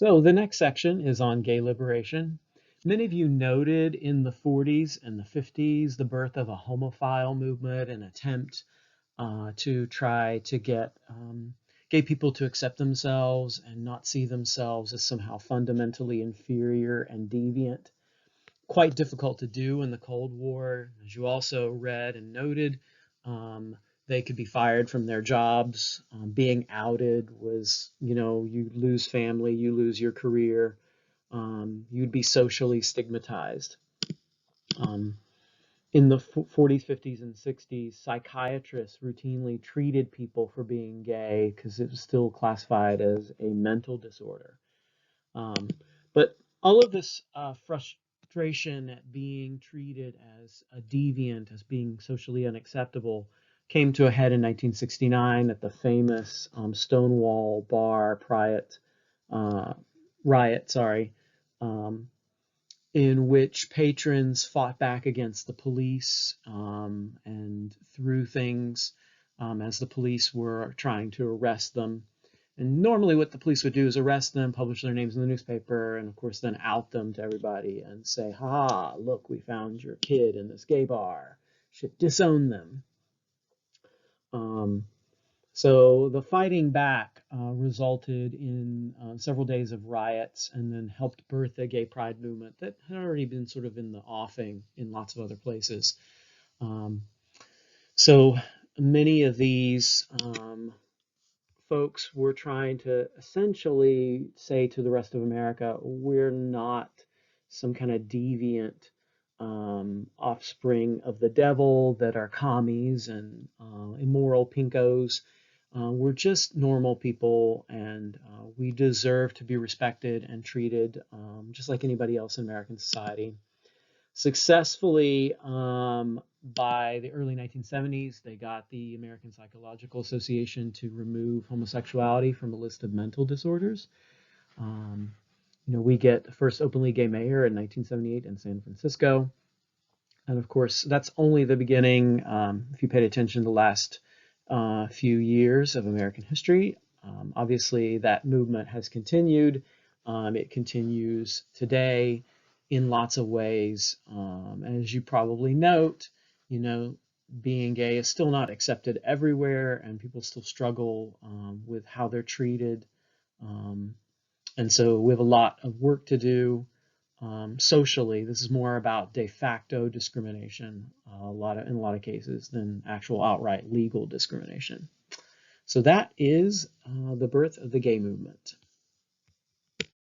So the next section is on gay liberation. Many of you noted in the 40s and the 50s the birth of a homophile movement, an attempt to try to get gay people to accept themselves and not see themselves as somehow fundamentally inferior and deviant. Quite difficult to do in the Cold War. As you also read and noted, they could be fired from their jobs. Being outed was, you lose family, you lose your career, you'd be socially stigmatized. Um, in the 40s, 50s, and 60s, psychiatrists routinely treated people for being gay because it was still classified as a mental disorder. Um, but all of this frustration at being treated as a deviant, as being socially unacceptable, came to a head in 1969 at the famous Stonewall Bar riot, um, in which patrons fought back against the police and threw things as the police were trying to arrest them. And normally what the police would do is arrest them, publish their names in the newspaper, and of course then out them to everybody and say, ha, look, we found your kid in this gay bar. Should disown them. Um, so the fighting back resulted in several days of riots and then helped birth a gay pride movement that had already been sort of in the offing in lots of other places. Um, so many of these folks were trying to essentially say to the rest of America, we're not some kind of deviant offspring of the devil that are commies and immoral pinkos. We're just normal people, and we deserve to be respected and treated just like anybody else in American society. Successfully, by the early 1970s, they got the American Psychological Association to remove homosexuality from a list of mental disorders. Um, we get the first openly gay mayor in 1978 in San Francisco. And of course, that's only the beginning. If you paid attention to the last few years of American history, obviously that movement has continued. It continues today in lots of ways. And as you probably note, being gay is still not accepted everywhere, and people still struggle with how they're treated. Um, and so we have a lot of work to do socially. This is more about de facto discrimination, in a lot of cases, than actual outright legal discrimination. So that is the birth of the gay movement.